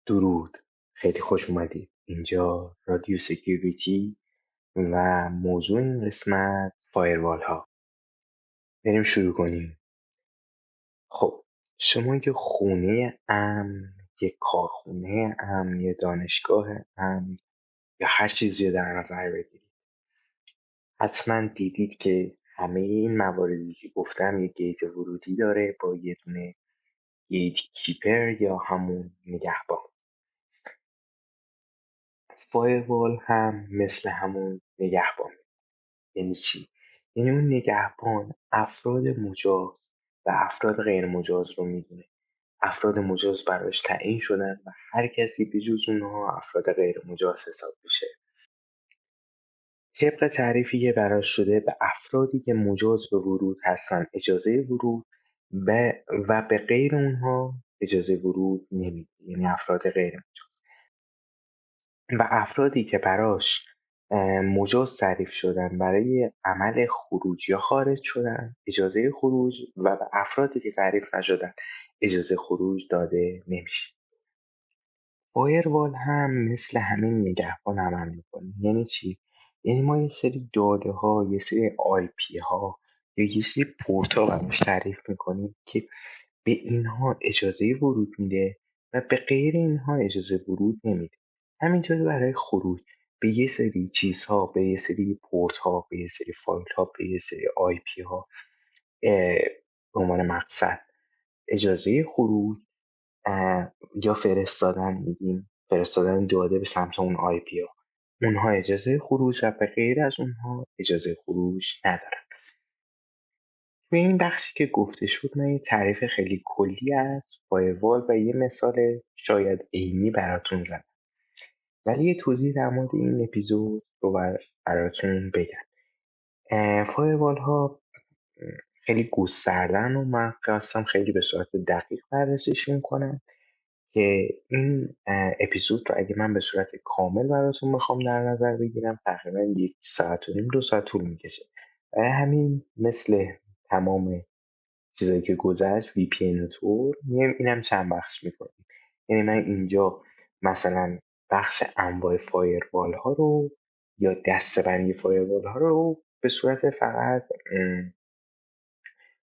درود. خیلی خوش اومدید. اینجا رادیو سکیوریتی و موضوع این قسمت فایروال ها. بریم شروع کنیم. خب، شما یه خونه امن، یه کارخونه امن، یه دانشگاه امن یا هر چیزی رو در نظر بگیرید، حتما دیدید که همه این مواردی که گفتم یه گیت ورودی داره با یه دونه گیت کیپر یا همون نگهبان. فایروال هم مثل همون نگهبان. یعنی چی؟ یعنی اون نگهبان افراد مجاز و افراد غیر مجاز رو میدونه. افراد مجاز براش تعیین شدن و هر کسی به جز اونها افراد غیر مجاز حساب میشه. طبق تعریفی که براش شده به افرادی که مجاز به ورود هستن اجازه ورود و به غیر اونها اجازه ورود نمیده. یعنی افراد غیر مجاز و افرادی که براش مجاز تعریف شدن برای عمل خروج یا خارج شدن اجازه خروج و به افرادی که تعریف نشدن اجازه خروج داده نمیشه. فایروال هم مثل همین نگهبان عمل میکنه. یعنی چی؟ یعنی ما یه سری داده ها، یه سری آی پی ها یا یه سری پورت ها براش تعریف میکنیم که به اینها اجازه ورود میده و به غیر اینها اجازه ورود نمیده. همینطوری برای خروج به یه سری چیزها، به یه سری پورت ها، به یه سری فایل ها، به یه سری آی پی ها به عنوان مقصد اجازه خروج یا فرستادن میدیم، فرستادن داده به سمت اون آی پی ها. اونها اجازه خروج و به غیر از اونها اجازه خروج ندارن. توی این بخشی که گفته شد من یه تعریف خیلی کلی از فایروال و یه مثال شاید عینی براتون زدم، ولی یه توضیح در مورد این اپیزود رو براتون بگم. فایروال ها خیلی گستردن و من خواستم خیلی به صورت دقیق بررسیشون کنم که این اپیزود رو اگه من به صورت کامل براتون بخوام در نظر بگیرم تقریبا 1 ساعت و نیم 2 ساعت طول میکشه. همین مثل تمام چیزایی که گذشت وی پی ان و تور میایم اینم چند بخش میکنیم. یعنی من اینجا مثلا بخش انواع فایروال ها رو یا دسته‌بندی فایروال ها رو به صورت فقط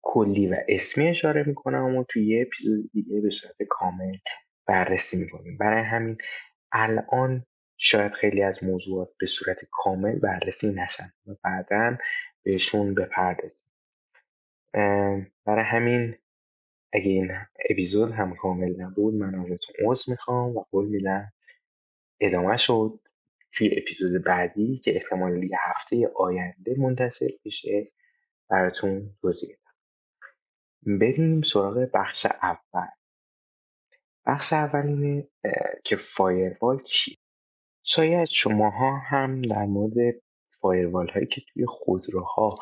کلی و اسمی اشاره میکنم و توی یه اپیزود دیگه به صورت کامل بررسی میکنیم. برای همین الان شاید خیلی از موضوعات به صورت کامل بررسی نشن و بعداً بهشون بپردازیم. برای همین اگه این اپیزود هم کامل نبود من ازتون عذر میخوام و قول میدم ادامه شد توی اپیزود بعدی که احتمالاً یه هفته آینده منتشر بشه براتون توضیح بدم. بریم سراغ بخش اول. بخش اول اینه که فایروال چیه. شاید شماها هم در مورد فایروال هایی که توی خودروها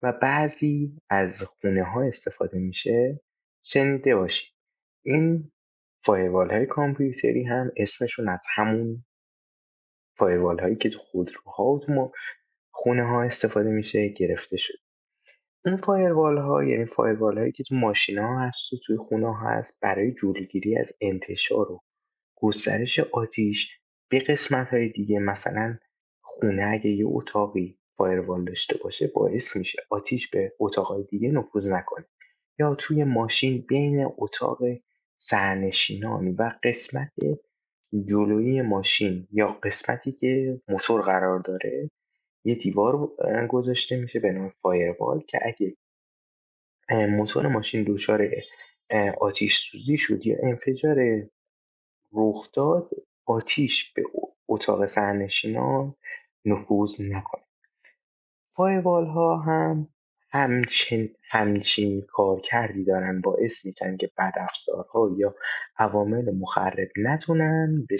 و بعضی از خونه ها استفاده میشه شنیده باشید. این فایروال های کامپیوتری هم اسمشون از همون فایروال هایی که تو خودروها و تو خونه ها استفاده میشه گرفته شد. اون فایروال ها یعنی فایروال هایی که تو ماشین ها هست و توی خونه ها هست برای جلوگیری از انتشار و گسترش آتیش به قسمت های دیگه. مثلا خونه اگه یه اتاقی فایروال داشته باشه باعث میشه آتیش به اتاقای دیگه نفوذ نکنه، یا توی ماشین بین اتاق سرنشینان و قسمت جلویی ماشین یا قسمتی که موتور قرار داره یه دیوار گذاشته میشه به نام فایروال که اگه موتور ماشین دچار آتیش سوزی شد یا انفجار رخ داد آتیش به اتاق سرنشینان نفوذ نکنه. فایروال ها هم همچین کارکردی دارن، باعث میشن که بدافزارها یا عوامل مخرب نتونن به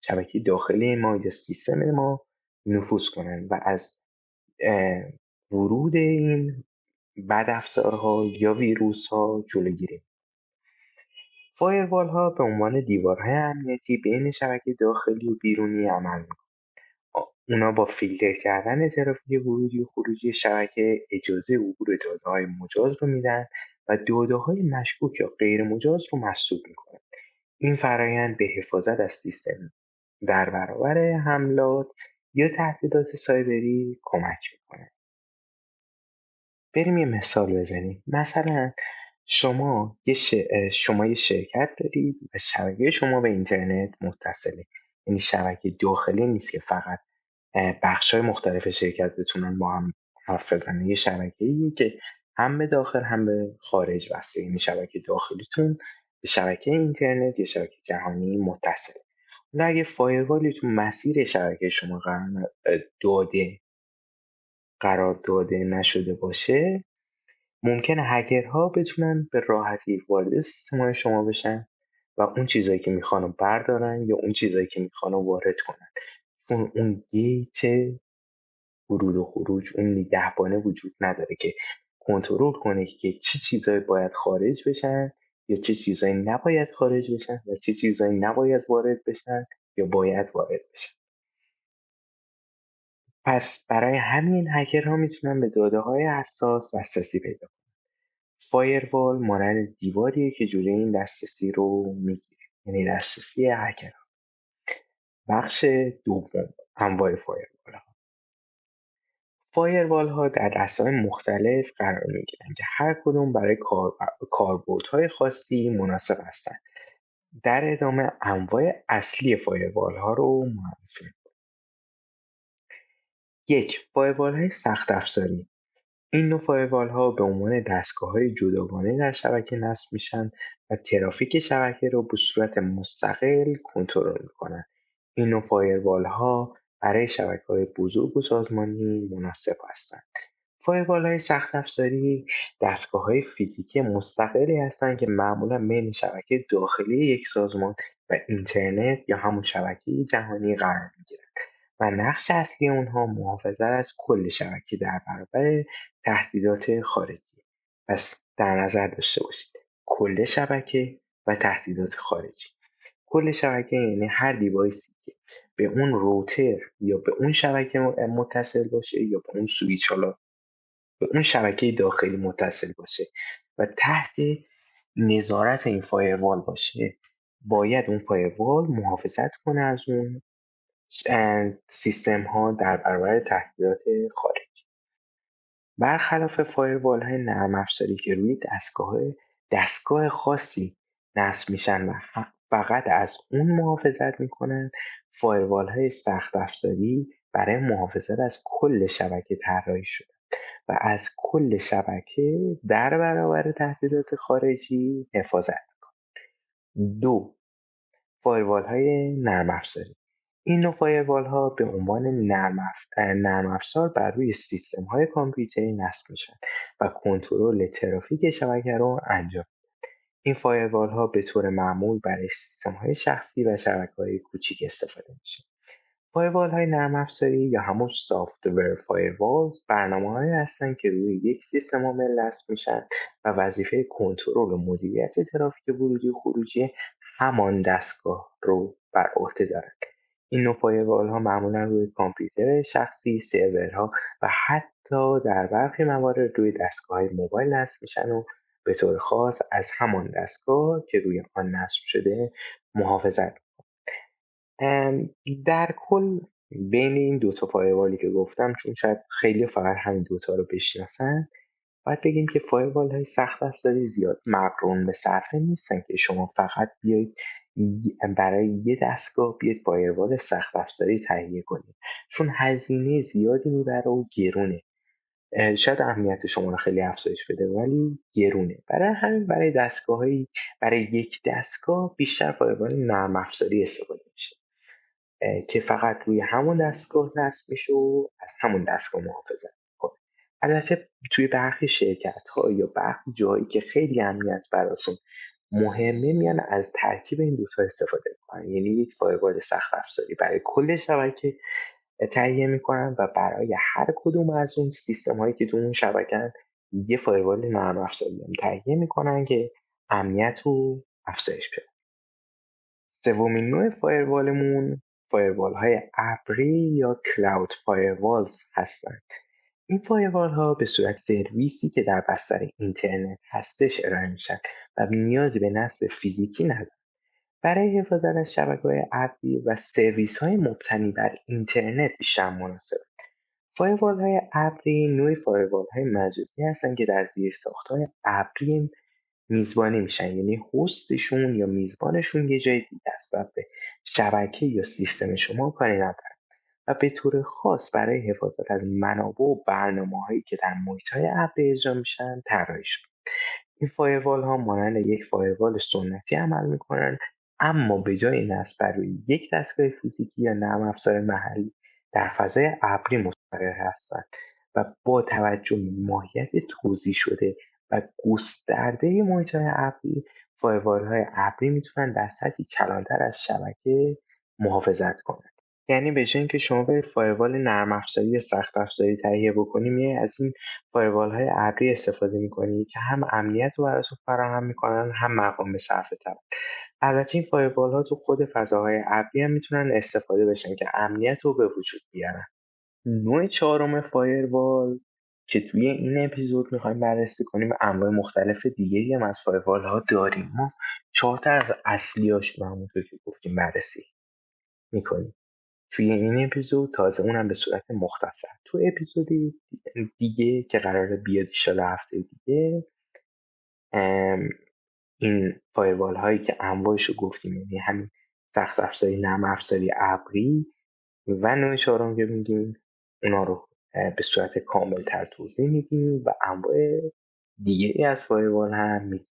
شبکه داخلی ما یا سیستم ما نفوذ کنن و از ورود این بدافزارها یا ویروس ها جلوگیری. فایروال ها به عنوان دیوارهای امنیتی بین شبکه داخلی و بیرونی عمل میکنن. اونا با فیلتر کردن ترافیک ورودی و خروجی شبکه اجازه عبور داده‌های مجاز رو میدن و داده‌های مشکوک یا غیر مجاز رو مسدود میکنن. این فرایند به حفاظت از سیستم در برابر حملات یا تهدیدات سایبری کمک میکنه. بریم یه مثال بزنیم. مثلا شما یه شرکت دارید و شبکه شما به اینترنت متصله. یعنی شبکه داخلی نیست که فقط بخش‌های مختلف شرکت بتونن با هم حرف بزنن. یه شبکه‌ایه که هم به داخل هم به خارج وصله. یعنی شبکه داخلیتون به شبکه اینترنت یا شبکه جهانی متصله. حالا اگه فایروالی تو مسیر شبکه شما قرار داده نشده باشه، ممکنه هکرها بتونن به راحتی وارد سیستم‌های شما بشن و اون چیزایی که میخوان رو بردارن یا اون چیزایی که میخوان رو وارد کنن. چون اون گیت ورود و خروج، اون نگهبانه وجود نداره که کنترل کنه که چه چیزایی باید خارج بشن یا چه چیزایی نباید خارج بشن و چه چیزایی نباید وارد بشن یا باید وارد بشن. پس برای همین هکرها میتونن به داده‌های حساس دسترسی پیدا کنن. فایروال مانند دیواریه که جلوی این دسترسی رو میگیره. یعنی دسترسی هکرها. بخش دوم، انواع فایروال ها در دسته‌های مختلف قرار میگیرند که هر کدوم برای کاربردهای خاصی مناسب هستند. در ادامه انواع اصلی فایروال ها رو معرفی می‌کنیم. 1. فایروال های سخت افزاری. این نوع فایروال ها به عنوان دستگاه های جداگانه در شبکه نصب میشن و ترافیک شبکه رو به صورت مستقل کنترل میکنن. این نوع فایروال ها برای شبکه های بزرگ و سازمانی مناسب هستند. فایروال های سخت افزاری دستگاه های فیزیکی مستقلی هستند که معمولا بین شبکه داخلی یک سازمان و اینترنت یا همون شبکه جهانی قرار میگیرند و نقش اصلی اونها محافظت از کل شبکه در برابر تهدیدات خارجی. پس در نظر داشته باشید کل شبکه و تهدیدات خارجی. کل شبکه یعنی هر دیوایسی که به اون روتر یا به اون شبکه متصل باشه یا به اون سویچ، حالا به اون شبکه داخلی متصل باشه و تحت نظارت این فایروال باشه، باید اون فایروال محافظت کنه از اون سیستم ها در برابر تهدیدات خارجی. برخلاف فایروال های نرم افزاری که روی دستگاه خاصی نصب میشن و فقط از اون محافظت میکنن، فایروال های سخت افزاری برای محافظت از کل شبکه طراحی شده و از کل شبکه در برابر تهدیدات خارجی حفاظت میکنه. 2. فایروال های نرم افزاری. این نوع فایروال ها به عنوان نرم افزار بر روی سیستم های کامپیوتری نصب میشن و کنترل ترافیک شبکه رو انجام میدن. این فایروال ها به طور معمول برای سیستم های شخصی و شبکه های کوچیک استفاده میشه. فایروال های نرم افزاری یا همون سافتور فایروال برنامه‌هایی هستند که روی یک سیستم عامل نصب میشن و وظیفه کنترل و مدیریت ترافیک ورودی و خروجی همان دستگاه رو بر عهده دارند. این نوع فایروال ها معمولا روی کامپیوتر شخصی، سرورها و حتی در برخی موارد روی دستگاه های موبایل نصب میشن و به طور خاص از همان دستگاه که روی آن نصب شده محافظت. در کل بین این دوتا فایروالی که گفتم، چون شاید خیلی فقط همین دوتا رو بشناسن، باید بگیم که فایروال های سخت افزاری زیاد مقرون به صرفه نیستن که شما فقط بیایید برای یه دستگاه بیاید فایروال سخت افزاری تهیه کنید، چون هزینه زیادی میبره و گرونه. شاید اهمیت شما رو خیلی افزایش بده ولی گرونه. برای همین برای یک دستگاه بیشتر فایروال نرم افزاری استفاده میشه که فقط روی همون دستگاه نصب میشه و از همون دستگاه محافظت میکنه. البته توی برخی شرکت ها یا برخی جایی که خیلی امنیت براشون مهمه، میان از ترکیب این دوتا استفاده میکنن. یعنی یک فایروال سخت افزاری برای کل شبکه تهیه میکنن و برای هر کدوم از اون سیستم هایی که تو اون شبکن یه فایروال نرم افزاری هم تهیه میکنن که امنیت رو افزایش بده. سومین نوع فایروالمون فایروال های ابری یا کلاود فایروالز هستند. این فایروال ها به صورت سرویسی که در بستر اینترنت هستش ارائه میشن و نیازی به نصب فیزیکی ندارن. برای حفاظت از شبکه‌های ابری و سرویس‌های مبتنی بر اینترنت بیشتر مناسب. فایروال‌های ابری نوعی فایروال‌های مجازی هستند که در زیرساخت‌های ابری میزبانی میشن، یعنی هستشون یا میزبانشون یه جای دیگه است و به شبکه یا سیستم شما کاری ندارن و به طور خاص برای حفاظت از منابع و برنامه‌هایی که در محیط‌های ابری اجرا میشن طراحی شدن. این فایروال ها مانند یک فایروال سنتی عمل میکنن، اما به جای نصب بر روی یک دستگاه فیزیکی یا نرم افزار محلی در فضای ابری مستقر هستند و با توجه به ماهیت توزیع شده و گسترده محیط‌های ابری، فایروال های ابری میتونن در سطحی کلانتر از شبکه محافظت کنند. یعنی به جای اینکه شما برید فایروال نرم افزاری یا سخت افزاری تهیه بکنی، میای از این فایروال های ابری استفاده میکنی که هم امنیت رو براتون فراهم میکنن، هم مقام صرفه تر. البته این فایروال ها تو خود فضاهای ابری هم میتونن استفاده بشن که امنیت رو به وجود بیارن. نوع چهارم فایروال که توی این اپیزود میخوایم بررسی کنیم، انواع مختلف دیگه هم از فایروال ها داریم. ما 4 تا از اصلی‌هاشون رو همونطور که گفتیم بررسی میکنیم توی این اپیزود، تازه اونم به صورت مختصر. تو اپیزود دیگه که قراره بیاد ایشالا هفته دیگه، این فایروال هایی که انواعش رو گفتیم، یعنی همین سخت افزاری، نرم افزاری، ابری و نوع چهارم که میگیم، اونا رو به صورت کامل تر توضیح میدیم و انواع دیگه ای از فایروال هم میگیم.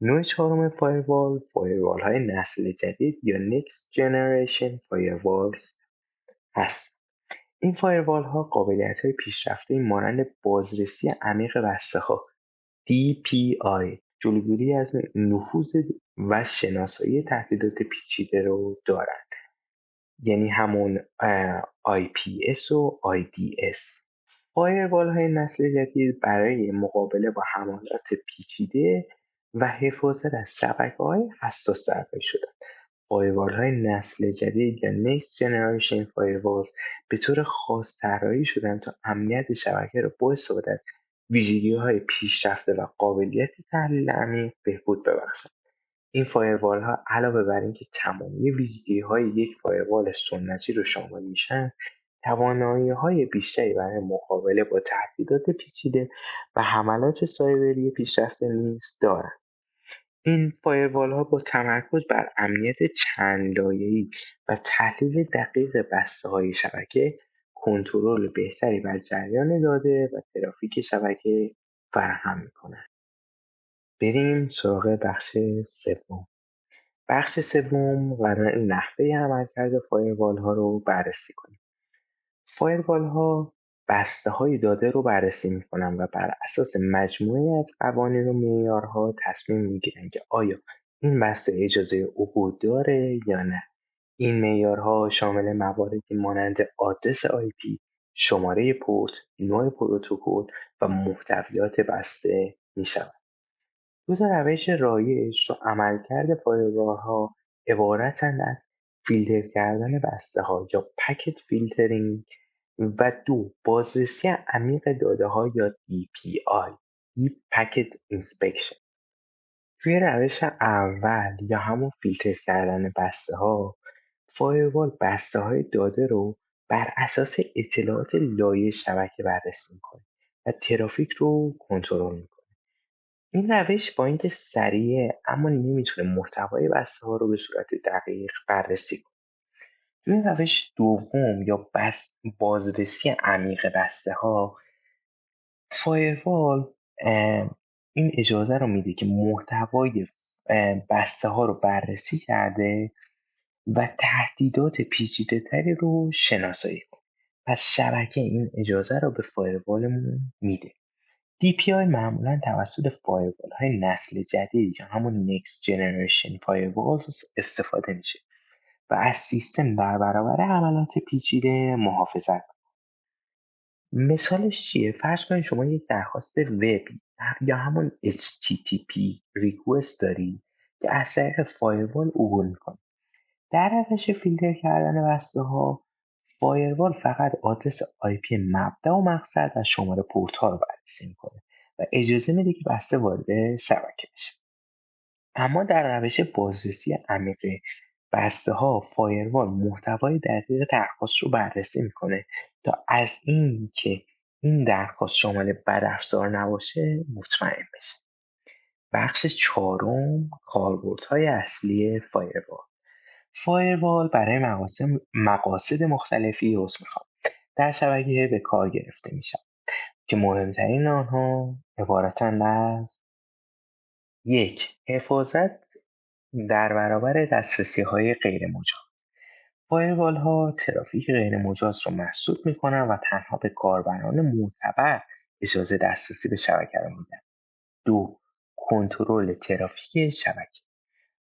نوع چهارم فایروال های نسل جدید یا Next Generation Firewalls هست. این فایروال ها قابلیت های پیشرفته مانند بازرسی عمیق بسته ها DPI، جلوگیری از نفوذ و شناسایی تهدیدات پیچیده رو دارند، یعنی همون IPS و IDS. فایروال های نسل جدید برای مقابله با حملات پیچیده و حفاظت از شبکه‌های حساس طراحی شدند. فایروال‌های نسل جدید یا Next Generation Firewalls به طور خاص طراحی شدند تا امنیت شبکه را با استفاده از ویژگی‌های پیشرفته و قابلیت تحلیل عمیق بهبود ببخشند. این فایروال‌ها علاوه بر اینکه تمامی ویژگی‌های یک فایروال سنتی رو شامل میشن، توانایی‌های بیشتری برای مقابله با تهدیدات پیچیده و حملات سایبری پیشرفته نیز دارند. این فایروال‌ها با تمرکز بر امنیت چند لایه‌ای و تحلیل دقیق بسته‌های شبکه، کنترل بهتری بر جریان داده و ترافیک شبکه فراهم می‌کنند. بریم سراغ بخش سوم. بخش سوم قرار نحوه عملکرد فایروال‌ها رو بررسی کنیم. فایروال‌ها بسته‌های داده رو بررسی می‌کنن و بر اساس مجموعه‌ای از قوانین و معیارها تصمیم می‌گیرن که آیا این بسته اجازه عبور داره یا نه. این معیارها شامل مواردی مانند آدرس IP، شماره پورت، نوع پروتکل و محتویات بسته می‌شوند. دو تا روش رایج تو عملکرد فایروال‌ها عبارتند از فیلتر کردن بسته‌ها یا پکت فیلترینگ و بازرسی عمیق داده‌ها یا DPI Deep Packet Inspection. توی روش اول یا همون فیلتر کردن بسته‌ها، فایروال بسته‌های داده رو بر اساس اطلاعات لایه شبکه بررسی می‌کنه و ترافیک رو کنترل می‌کنه. این روش با اینکه سریعه اما نمیتونه محتوای بسته‌ها رو به صورت دقیق بررسی کنه. توی روش دوم یا بازرسی عمیق بسته‌ها، فایروال این اجازه رو میده که محتوای بسته‌ها رو بررسی کرده و تهدیدات پیچیده‌تری رو شناسایی کنه. پس شبکه این اجازه رو به فایروالمون میده. DPI معمولا توسط فایروال‌های نسل جدید یا همون Next Generation Firewalls استفاده میشه و از سیستم در برابر حملات پیچیده محافظت کنه. مثالش چیه؟ فرض کنید شما یک درخواست وب یا همون HTTP request داری که از طریق فایروال عبور میکنه. در روش فیلتر کردن بسته‌ها، فایروال فقط آدرس IP مبدا و مقصد و شماره پورت ها رو بررسی میکنه و اجازه میده که بسته وارد شبکه بشه. اما در روش بازرسی عمیق بسته‌ها، فایروال محتوای دقیق درخواست رو بررسی میکنه تا از این که این درخواست شامل بدافزار نباشه مطمئن بشه. بخش چهارم، کاربردهای اصلی فایروال. فایروال برای مقاصد مختلفی در شبکه به کار گرفته میشن که مهمترین آنها عبارتند از: 1. حفاظت در برابر دسترسی‌های غیرمجاز. فایروال‌ها ترافیک غیرمجاز را مسدود می‌کنند و تنها به کاربران معتبر اجازه دسترسی به شبکه را میدن. 2. کنترل ترافیک شبکه.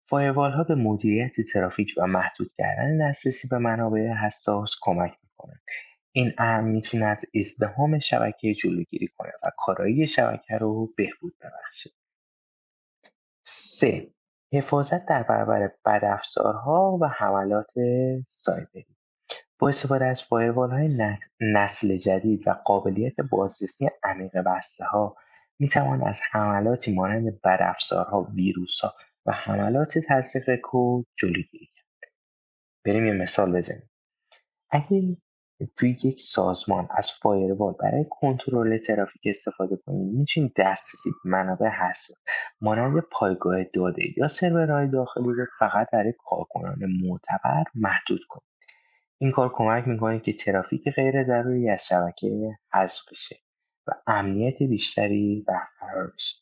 فایروال‌ها به مدیریت ترافیک و محدود کردن دسترسی به منابع حساس کمک می‌کنند. این امر میتونه از ازدحام شبکه جلوگیری کنه و کارایی شبکه رو بهبود ببخشه. 3. حفاظت در برابر بدافزارها و حملات سایبری. با استفاده از فایروال‌های نسل جدید و قابلیت بازرسی عمیق بسته‌ها می‌توان از حملاتی مانند بدافزارها، ویروس‌ها و حملات تزریق کد جلوگیری کرد. بریم یه مثال بزنیم. اگه توی یک سازمان از فایروال برای کنترل ترافیک استفاده کنید، میتونید دسترسی به منابع حساس مانند پایگاه داده یا سرورهای داخلی رو فقط برای کارکنان معتبر محدود کنید. این کار کمک میکنه که ترافیک غیر ضروری از شبکه حذف بشه و امنیت بیشتری برقرار بشه.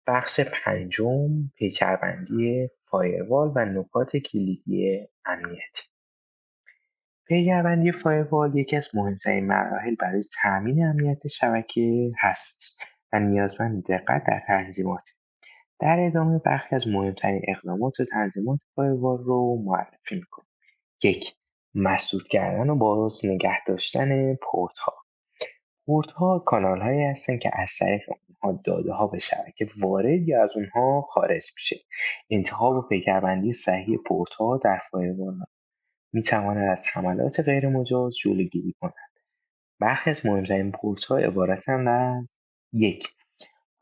بخش پنجم، پیکربندی فایروال و نکات کلیدی امنیتی. پیکربندی فایروال یکی از مهمترین مراحل برای تأمین امنیت شبکه هست و نیازمند دقت در تنظیمات. در ادامه برخی از مهمترین اقدامات و تنظیمات فایروال رو معرفی میکنیم. 1. مسدود کردن و باز نگه داشتن پورت‌ها. پورت‌ها کانال‌هایی هستند که از طریق اونها داده‌ها به شبکه وارد یا از اونها خارج میشه. انتخاب و پیکربندی صحیح پورت‌ها در فایروال می‌تواند از حملات غیرمجاز جلوگیری کند. برخی از مهمترین پورت‌ها عبارتند از: 1.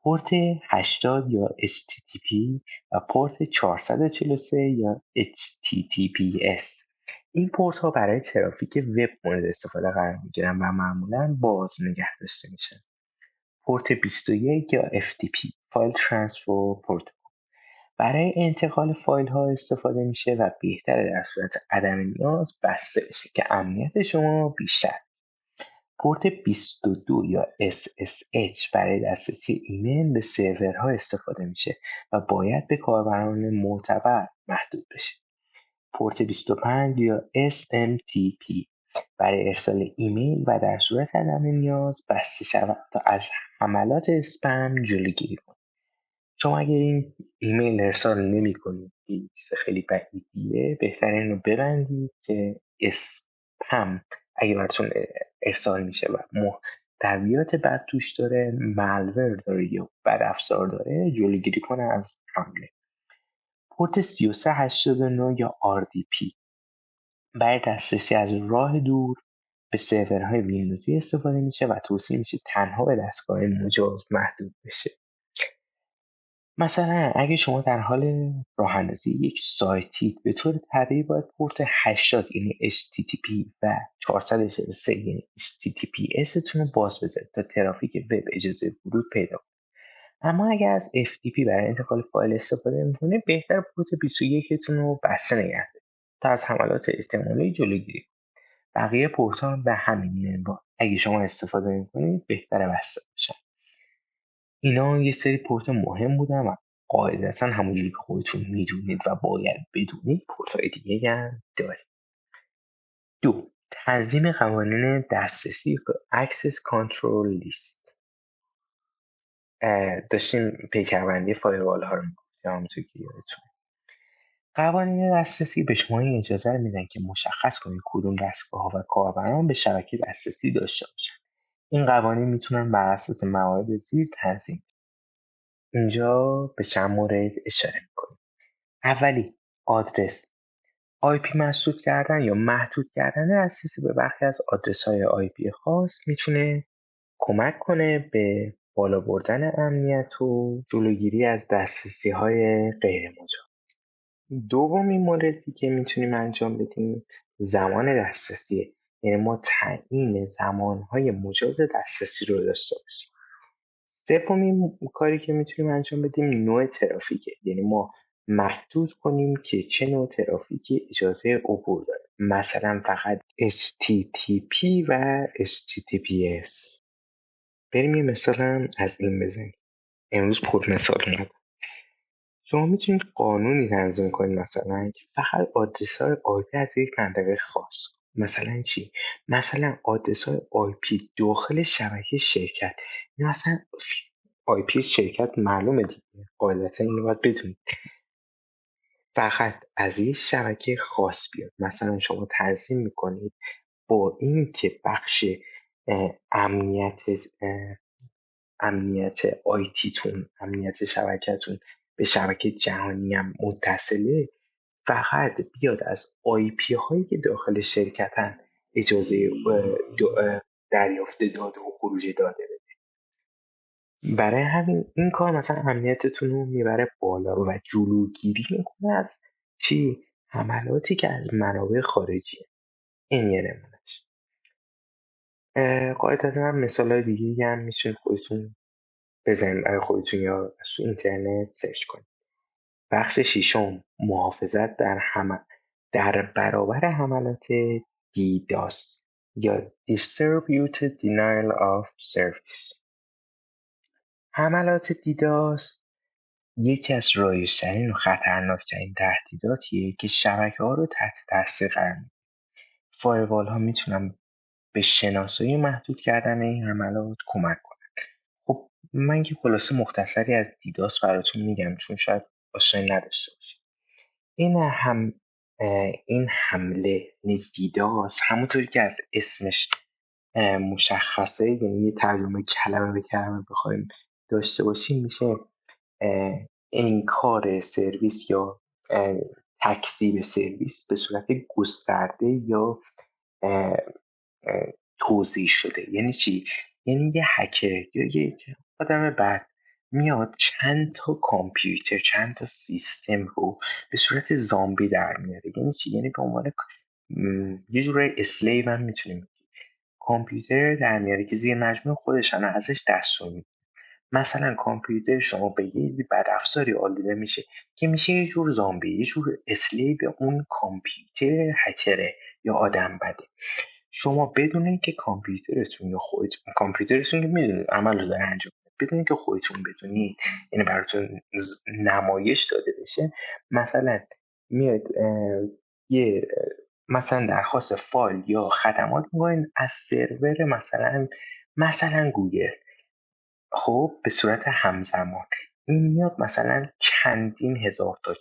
پورت 80 یا HTTP و پورت 443 یا HTTPS. این پورت‌ها برای ترافیک وب مورد استفاده قرار می‌گیرند و معمولاً باز نگه داشته میشن. پورت 21 یا FTP فایل ترانسفر پروتکل برای انتقال فایل‌ها استفاده میشه و بهتره در صورت عدم نیاز بسته بشه که امنیت شما بیشتر. پورت 22 یا SSH برای دسترسی ایمیل به سرورها استفاده میشه و باید به کاربران معتبر محدود بشه. پورت 25 یا SMTP برای ارسال ایمیل و در صورت عدم نیاز بسته شود تا از حملات اسپم جلوگیری کنه. شما اگر این ایمیل ارسال نمی کنید که چیز خیلی بدیه، بهتره اینو ببندید که اسپم اگه براتون ارسال میشه و محتویات بد توش داره، مالور داره یا بد افزار داره، جلوگیری کنه از حمله. پورت 3389 یا RDP برای دسترسی از راه دور به سرورهای ویندوزی استفاده میشه و توصیه میشه تنها به دستگاه مجاز محدود بشه. مثلا اگه شما در حال راه اندازی یک سایتید، به طور طبیعی باید پورت 80 یعنی HTTP و 443 یعنی HTTPS تون رو باز بذارید تا ترافیک وب اجازه ورود پیدا کنه. اما اگر از FTP برای انتقال فایل استفاده میکنه، بهتر پورت 21 تون رو بسته نگه دارید تا از حملات احتمالی جلوگیری کنید. بقیه پورت ها به همین منوال اگه شما استفاده میکنید بهتره بسته باشن. اینا یه سری پورت مهم بودن و قاعدتا همونجوری که خودتون میدونید و باید بدونید پورت‌های دیگه هم داریم. 2. تنظیم قوانین دسترسی Access Control List. داشتیم پیکربندی فایروال ها رو میگفتیم همونطور که یادتونه. قوانین دسترسی به شما این اجازه رو میدن که مشخص کنید کدوم دستگاه ها و کاربران به شبکه دسترسی داشته باشن. این قوانین میتونن بر اساس موارد زیر تنظیم. اینجا به چند مورد اشاره میکنیم. اولی، آدرس. IP مسدود کردن یا محدود کردن دسترسی به برخی از آدرس‌های IP خاص میتونه کمک کنه به بالا بردن امنیت و جلوگیری از دسترسی‌های غیرمجاز. دومین موردی که میتونیم انجام بدیم زمان دسترسیه، یعنی ما تعیین زمانهای مجاز دسترسی رو داشته باشیم. سومین کاری که میتونیم انجام بدیم نوع ترافیکه، یعنی ما محدود کنیم که چه نوع ترافیکی اجازه عبور داره، مثلا فقط HTTP و HTTPS. بریم یه مثال هم از این بزنیم. امروز پر مثال اومد. شما میتونید قانونی تنظیم کنید مثلا که فقط آدرس‌های آیپی از یک منطقه خاص. مثلا چی؟ مثلا آدرس‌های آیپی داخل شبکه شرکت. یا مثلا آیپی شرکت معلومه دیگه، قاعدتا اینو باید بدونید فقط از یک شبکه خاص بیاد. مثلا شما تنظیم میکنید با این که بخش امنیت امنیت آیتیتون، امنیت شبکتون به شبکه جهانی هم متصله، فقط بیاد از آی پی هایی که داخل شرکتن اجازه دریافت داده و خروج داده بده. برای همین این کار مثلا امنیتتون رو میبره بالا و جلوگیری میکنه از چی؟ حملاتی که از منابع خارجیه. این یه نمونهش. قاعدتا هم مثال های دیگه هم میتونید خودتون بزنید برای خودتون یا از تو اینترنت سرچ کنید. بخش ششم، محافظت در برابر حملات دیداس یا Distributed Denial of Service. حملات دیداس یکی از رایج‌ترین و خطرناکترین تهدیداتیه که شبکه‌ها رو تحت تاثیر قرار میده. فایروال ها میتونن به شناسایی محدود کردن این حملات کمک کنن. خب من که خلاصه مختصری از دیداس براتون میگم چون شاید آشنایی نداشته باشید. این حمله دیداس همونطوری که از اسمش مشخصه، یعنی یه ترجمه کلمه به کلمه بخوایم داشته باشیم، میشه انکار سرویس یا تکذیب سرویس به صورت گسترده یا توزیع شده. یعنی چی؟ یعنی یه هکر یا یک آدم بد میاد چند تا کامپیوتر، چند تا سیستم رو به صورت زامبی در میاره. یعنی چی؟ یعنی به عنوان یه جورای اسلیو هم میتونیم کامپیوتر در میاره که زیر مجموع خودشان ازش دستور میده. مثلا کامپیوتر شما به یه بد افزاری آلوده میشه که میشه یه جور زامبی، یه جور اسلیو اون کامپیوتر هکره یا آدم بده. شما بدون اینکه کامپیوترتون یا خودتون، کامپیوترتون که میدونید عمل رو داره انجام میده، بدون اینکه خودتون بدونید، یعنی براتون نمایش داده بشه، مثلا میاد یه مثلا درخواست فایل یا خدمات میکنین از سرور مثلا گوگل، خب به صورت همزمان این میاد مثلا چندین هزار تا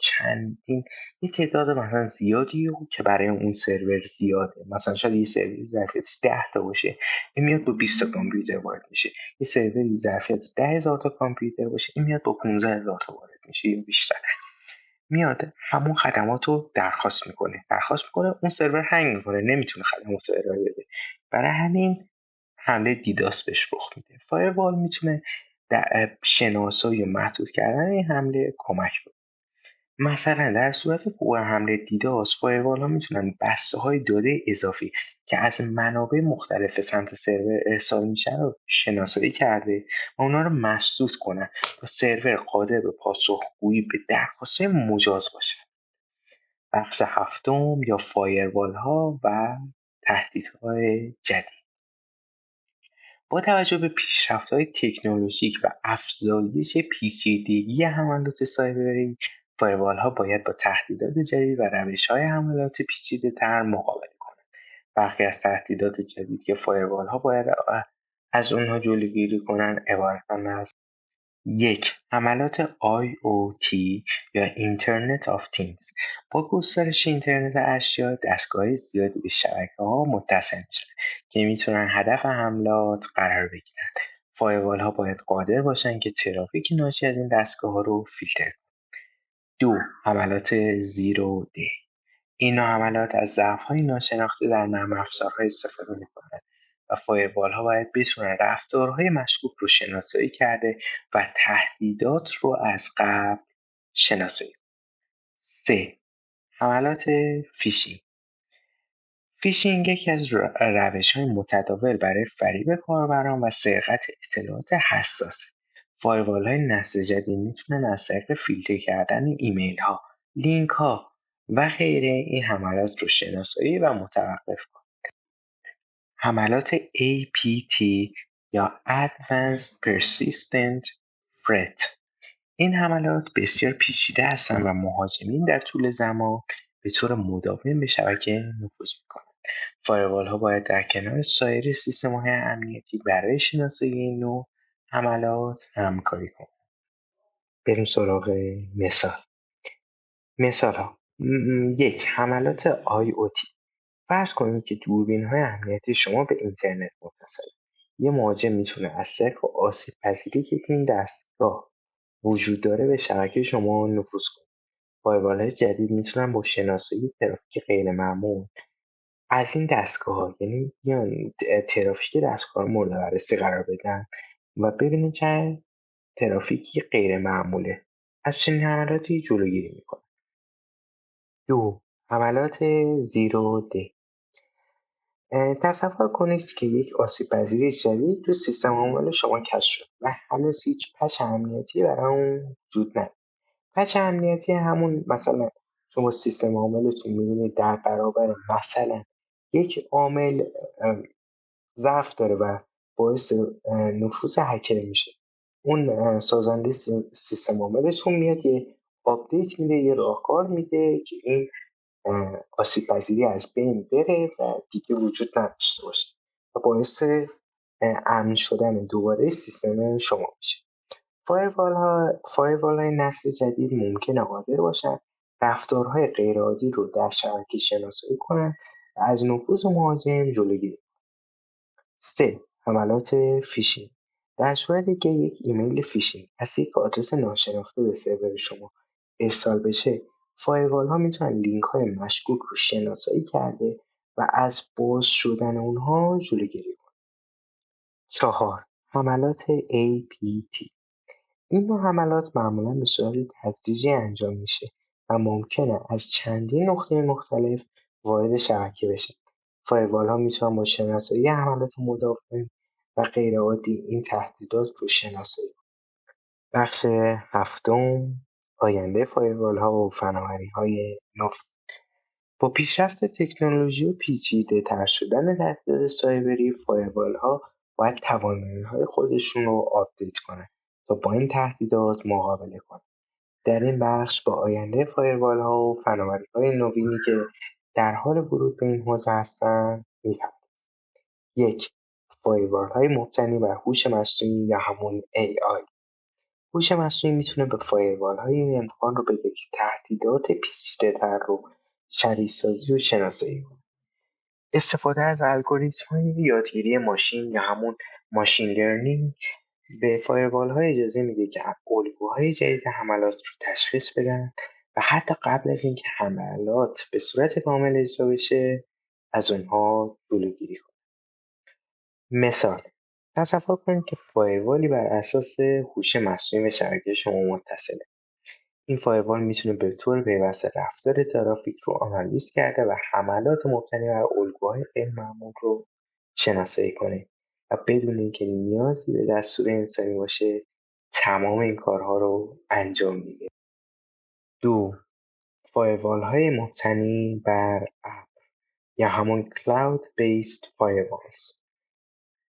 یه تعداد مثلا زیادی که برای اون سرور زیاده، مثلا شاید یه سرور ظرفیتش 10 تا باشه، این میاد با 20 تا کامپیوتر وارد میشه. یه سروری ظرفیتش 10,000 تا کامپیوتر باشه، این میاد با 15,000 تا وارد میشه یا بیشتر. میاد همون خدمات رو درخواست میکنه، اون سرور هنگ میکنه، نمیتونه خدمات رو ارائه بده. برای همین حمله دیداس بهش رخ میده. فایروال میتونه در شناسایی و محدود کردن این حمله کمک کنه. مثلا در صورت وقوع حمله دیداس، فایروال ها میتونن بسته های داده اضافی که از منابع مختلف سمت سرور ارسال میشن رو شناسایی کرده و اونا رو مسدود کنن تا سرور قادر به پاسخگویی به درخواست مجاز باشه. بخش هفتم یا فایروال ها و تهدیدهای جدید. با توجه به پیشرفت‌های تکنولوژیک و افزایش پیچیدگی حملات سایبری، فایروال‌ها باید با تهدیدات جدید و روش‌های حملات پیچیده‌تر مقابله کنند. برخی از تهدیدات جدید که فایروال‌ها باید از اونها جلوگیری کنند عبارتند از: 1. حملات IoT یا Internet of Things. با گسترش اینترنت اشیا، دستگاه زیادی به شبکه‌ها متصل میشن که میتونن هدف حملات قرار بگیرن. فایروال‌ها باید قادر باشن که ترافیک ناشی از این دستگاه‌ها رو فیلتر کنن. 2. حملات زیرو دی. این نوع حملات از ضعف‌های ناشناخته در نرم افزارها استفاده می‌کنند و فایروال ها باید بتونن رفتارهای مشکوک رو شناسایی کرده و تهدیدات رو از قبل شناسایی. 3. حملات فیشینگ. فیشینگ یکی از روش‌های متداول برای فریب کاربران و سرقت اطلاعات حساسه. فایروال‌های نسل جدید میتونن از طریق فیلتر کردن ایمیل‌ها، لینک‌ها و غیره این حملات رو شناسایی و متوقف کنن. حملات APT یا Advanced Persistent Threat. این حملات بسیار پیچیده هستند و مهاجمین در طول زمان به طور مداوم به شبکه نفوذ می‌کنند. فایروال‌ها باید در کنار سایر سیستم‌های امنیتی برای شناسایی این نوع حملات همکاری کنند. بریم سراغ مثال‌ها. 1. حملات IoT. فرض کنید که دوربین‌های امنیتی شما به اینترنت متصله. یه مهاجم میتونه از طریق آسیب پذیری که این دستگاه وجود داره به شبکه شما نفوذ کنه. فایروال‌های جدید میتونن با شناسایی ترافیک غیرمعمول از این دستگاه‌ها، یعنی بیان ترافیک دستگاه رو مورد بررسی قرار بدن و ببینن چه ترافیکی غیر معموله. از چنین حملاتی جلوگیری میکنه. 2. حملات زیرو دی. تصور کنید که یک آسیب پذیری جدید تو سیستم عامل شما کشف شد و هنوز هیچ پچ امنیتی برای اون وجود نداره. پچ امنیتی همون مثلا شما سیستم عاملتون می‌بینید در برابر مثلا یک عامل ضعف داره و باعث نفوذ هکر میشه. اون سازنده سیستم عاملتون میاد یه آپدیت میده، یه راهکار میده که این آسیب پذیری از بین بره و دیگه وجود نداشته باشه و باعث امن شدن دوباره سیستم شما میشه. فایروال های نسل جدید ممکنه قادر باشن رفتارهای غیرعادی رو در شبکه شناسایی کنن و از نفوذ مهاجم جلوگیری. 3. حملات فیشینگ. در صورتی که یک ایمیل فیشینگ از یک آدرس ناشناخته به سرور شما ارسال بشه، فایروال‌ها میتونن لینک‌های مشکوک رو شناسایی کرده و از باز شدن اونها جلوگیری کنن. 4. حملات APT. این نوع حملات معمولا به صورت تدریجی انجام میشه و ممکنه از چندین نقطه مختلف وارد شبکه بشه. فایروال‌ها میتونن با شناسایی حملات مداوم و غیرعادی این تهدیدات رو شناسایی کنن. بخش هفتم، آینده فایروال‌ها و فناوری‌های نو. با پیشرفت تکنولوژی و پیچیده‌تر شدن تهدیدات سایبری، فایروال‌ها باید توانایی‌های خودشون رو آپدیت کنن تا با این تهدیدات مقابله کنن. در این بخش به آینده فایروال‌ها و فناوری‌های نوینی که در حال ورود به این حوزه هستند می‌پردازیم. 1. فایروال‌های مبتنی بر هوش مصنوعی یا همون AI. هوش مصنوعی میتونه به فایروال‌های این امکان رو بده که تهدیدات پیچیده‌تر رو شبیه‌سازی و شناسایی کنه. استفاده از الگوریتم‌های یادگیری ماشین یا همون ماشین لرنینگ به فایروال‌ها اجازه میده که الگوهای جدید حملات رو تشخیص بدن و حتی قبل از اینکه حملات به صورت کامل اجرا بشه از اونها جلوگیری کنه. مثال: تصور کنید که فایروالی بر اساس هوش مصنوعی به شبکه شما متصله. این فایروال میتونه به طور پیوسته رفتار ترافیک رو آنالیز کرده و حملات مبتنی بر الگوهای غیرمعمول رو شناسایی کنه و بدون اینکه نیازی به دستور انسانی باشه تمام این کارها رو انجام میده. 2. فایروال های مبتنی بر اپ یا همون Cloud Based Firewalls.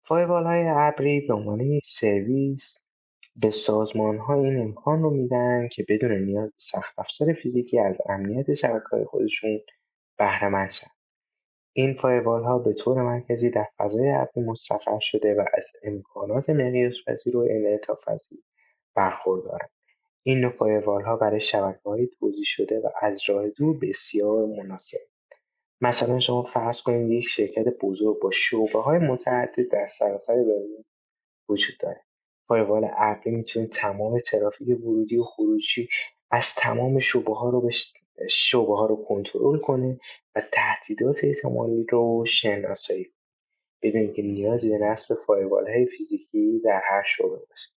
فایروال های ابری به عنوان یک سرویس به سازمان ها این امکان رو میدن که بدون نیاز به سخت افزار فیزیکی از امنیت شبکه‌های خودشون بهره مند شن. این فایروال ها به طور مرکزی در فضای ابری مستقر شده و از امکانات مقیاس پذیر و انعطاف پذیر برخوردارند. این نوع فایروال ها برای شبکه‌های توزیع شده و از راه دور بسیار مناسب. مثلا شما فرض کنید یک شرکت بزرگ با شعبه‌های متعدد در سراسر دنیا وجود داره. فایروال ابری میتونه تمام ترافیک ورودی و خروجی از تمام شعبه ها رو کنترل کنه و تهدیدات احتمالی رو شناسایی کنه. بدون که نیازی به نصب فایروال‌های فیزیکی در هر شعبه باشه.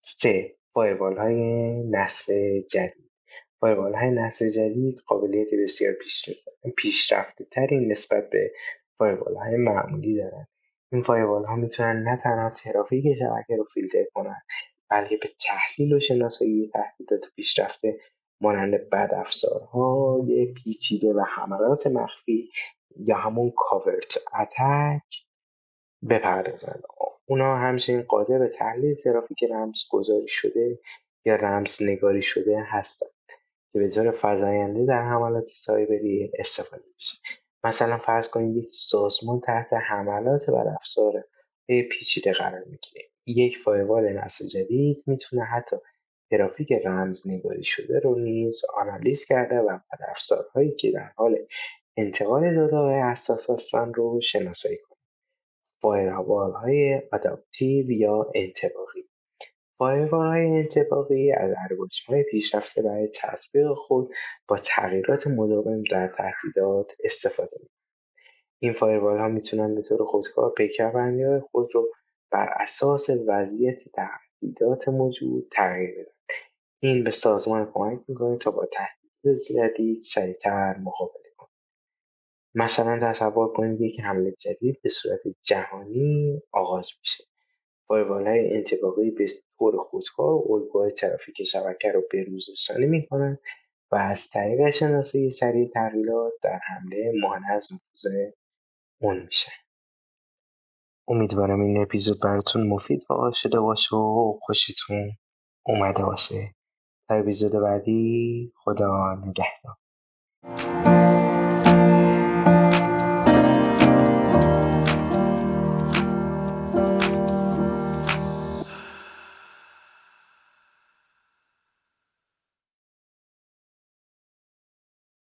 3. فایروال‌های نسل جدید. فایروال‌های نسل جدید قابلیت بسیار پیشرفته‌تری نسبت به فایروال‌های معمولی دارند. این فایروال‌ها میتونن نه تنها ترافیک شبکه رو فیلتر کنن، بلکه به تحلیل و شناسایی تهدیدات پیشرفته مانند بدافزارهای پیچیده و حملات مخفی یا همون کاورت اتک بپردازند. اونا همچنین قادر به تحلیل ترافیک رمزگذاری شده یا رمزنگاری شده هستند که به طور فزاینده در حملات سایبری استفاده میشه. مثلا فرض کنید یک سازمان تحت حملات بر افزار پیچیده قرار میگیره. یک فایروال نسل جدید میتونه حتی ترافیک رمزنگاری شده رو نیز آنالیز کرده و بر افزارهایی که در حال انتقال داده‌های حساس هستند رو شناسایی کنه. فایروال‌های آداپتیو یا انطباقی. فایروال‌های انطباقی از الگوریتم‌های پیشرفته برای تطبیق خود با تغییرات مداوم در تهدیدات استفاده می‌کنند. این فایروال‌ها میتونن به طور خودکار پیکربندی‌های خود رو بر اساس وضعیت تهدیدات موجود تغییر بدن. این به سازمان کمک می‌کنه تا با تهدیدات زیادی سریعتر مقابله کنه. مثلا تصور کنید یک حمله جدید به صورت جهانی آغاز میشه. فایروال‌های انطباقی به طور خودکار الگوهای ترافیک شبکه رو به‌روزرسانی می‌کنند و از طریق شناسایی سریع تغییرات در حمله مانع از نفوذ اون میشن. امیدوارم این اپیزود براتون مفید واقع شده باشه و خوشتون اومده باشه. تا اپیزود بعدی، خدا نگهدار.